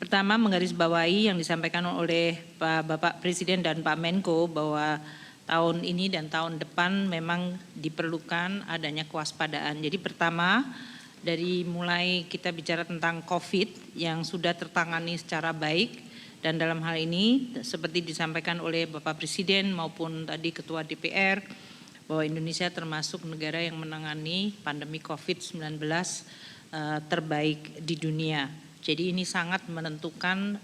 Pertama, menggarisbawahi yang disampaikan oleh Bapak Presiden dan Pak Menko bahwa tahun ini dan tahun depan memang diperlukan adanya kewaspadaan. Jadi pertama, dari mulai kita bicara tentang COVID yang sudah tertangani secara baik, dan dalam hal ini seperti disampaikan oleh Bapak Presiden maupun tadi Ketua DPR, bahwa Indonesia termasuk negara yang menangani pandemi COVID-19 terbaik di dunia. Jadi ini sangat menentukan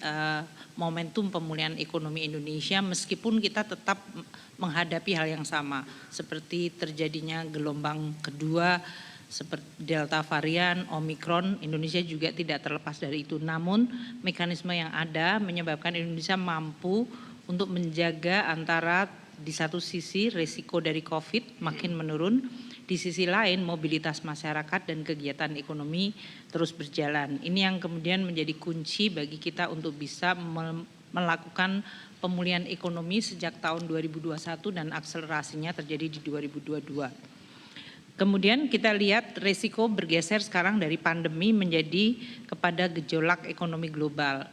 momentum pemulihan ekonomi Indonesia meskipun kita tetap menghadapi hal yang sama seperti terjadinya gelombang kedua seperti Delta varian, Omikron. Indonesia juga tidak terlepas dari itu. Namun mekanisme yang ada menyebabkan Indonesia mampu untuk menjaga antara di satu sisi risiko dari COVID makin menurun, di sisi lain mobilitas masyarakat dan kegiatan ekonomi terus berjalan. Ini yang kemudian menjadi kunci bagi kita untuk bisa melakukan pemulihan ekonomi sejak tahun 2021 dan akselerasinya terjadi di 2022. Kemudian kita lihat risiko bergeser sekarang dari pandemi menjadi kepada gejolak ekonomi global.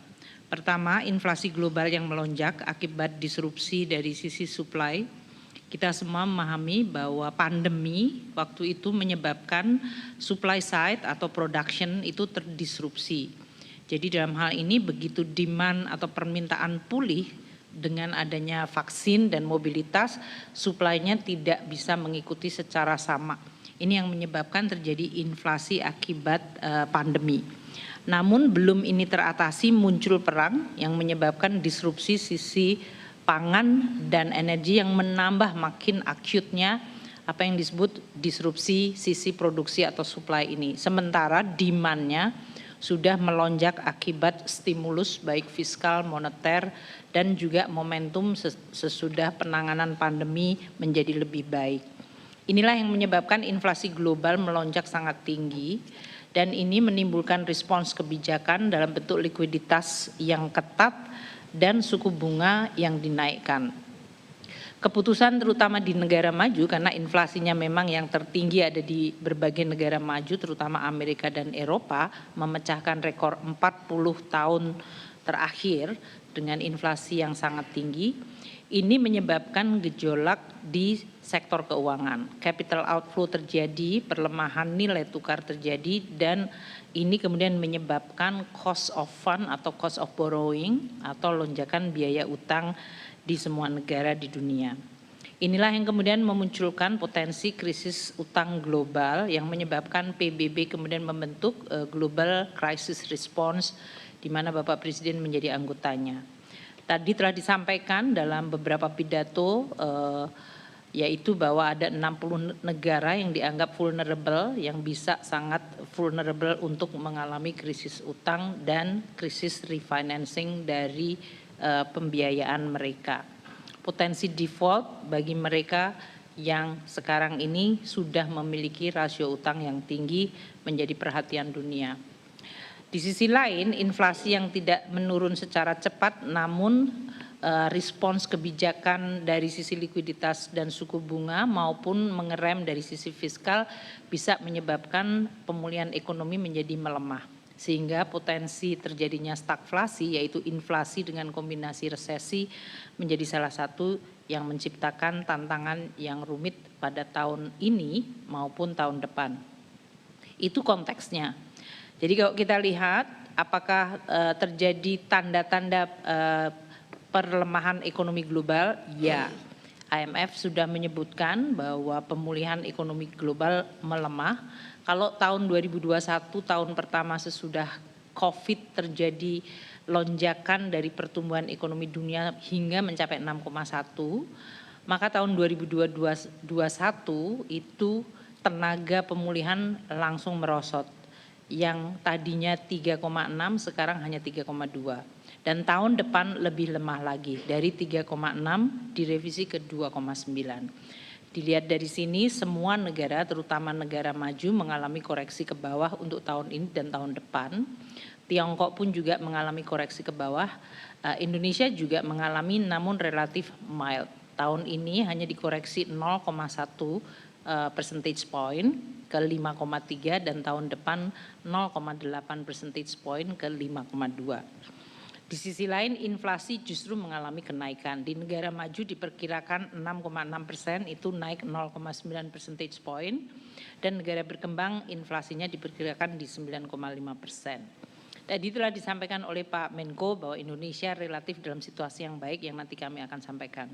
Pertama, inflasi global yang melonjak akibat disrupsi dari sisi supply. Kita semua memahami bahwa pandemi waktu itu menyebabkan supply side atau production itu terdisrupsi. Jadi dalam hal ini begitu demand atau permintaan pulih dengan adanya vaksin dan mobilitas, supply-nya tidak bisa mengikuti secara sama. Ini yang menyebabkan terjadi inflasi akibat pandemi. Namun belum ini teratasi, muncul perang yang menyebabkan disrupsi sisi pangan dan energi yang menambah makin akutnya apa yang disebut disrupsi sisi produksi atau supply ini. Sementara demand-nya sudah melonjak akibat stimulus baik fiskal, moneter, dan juga momentum sesudah penanganan pandemi menjadi lebih baik. Inilah yang menyebabkan inflasi global melonjak sangat tinggi dan ini menimbulkan respons kebijakan dalam bentuk likuiditas yang ketat dan suku bunga yang dinaikkan. Keputusan terutama di negara maju karena inflasinya memang yang tertinggi ada di berbagai negara maju terutama Amerika dan Eropa memecahkan rekor 40 tahun terakhir dengan inflasi yang sangat tinggi. Ini menyebabkan gejolak di sektor keuangan. Capital outflow terjadi, perlemahan nilai tukar terjadi dan ini kemudian menyebabkan cost of fund atau cost of borrowing atau lonjakan biaya utang di semua negara di dunia. Inilah yang kemudian memunculkan potensi krisis utang global yang menyebabkan PBB kemudian membentuk Global Crisis Response di mana Bapak Presiden menjadi anggotanya. Tadi telah disampaikan dalam beberapa pidato yaitu bahwa ada 60 negara yang dianggap vulnerable, yang bisa sangat vulnerable untuk mengalami krisis utang dan krisis refinancing dari pembiayaan mereka. Potensi default bagi mereka yang sekarang ini sudah memiliki rasio utang yang tinggi menjadi perhatian dunia. Di sisi lain, inflasi yang tidak menurun secara cepat namun respons kebijakan dari sisi likuiditas dan suku bunga maupun mengerem dari sisi fiskal bisa menyebabkan pemulihan ekonomi menjadi melemah. Sehingga potensi terjadinya stagflasi yaitu inflasi dengan kombinasi resesi menjadi salah satu yang menciptakan tantangan yang rumit pada tahun ini maupun tahun depan. Itu konteksnya. Jadi kalau kita lihat apakah terjadi tanda-tanda perlemahan ekonomi global, ya. IMF sudah menyebutkan bahwa pemulihan ekonomi global melemah. Kalau tahun 2021 tahun pertama sesudah COVID terjadi lonjakan dari pertumbuhan ekonomi dunia hingga mencapai 6,1, maka tahun 2021 itu tenaga pemulihan langsung merosot. Yang tadinya 3,6 sekarang hanya 3,2 dan tahun depan lebih lemah lagi dari 3,6 direvisi ke 2,9. Dilihat dari sini semua negara terutama negara maju mengalami koreksi ke bawah untuk tahun ini dan tahun depan. Tiongkok pun juga mengalami koreksi ke bawah. Indonesia juga mengalami namun relatif mild. Tahun ini hanya dikoreksi 0,1 percentage point ke 5,3 dan tahun depan 0,8 percentage point ke 5,2. Di sisi lain inflasi justru mengalami kenaikan. Di negara maju diperkirakan 6,6% itu naik 0,9 percentage point dan negara berkembang inflasinya diperkirakan di 9,5%. Tadi telah disampaikan oleh Pak Menko bahwa Indonesia relatif dalam situasi yang baik yang nanti kami akan sampaikan.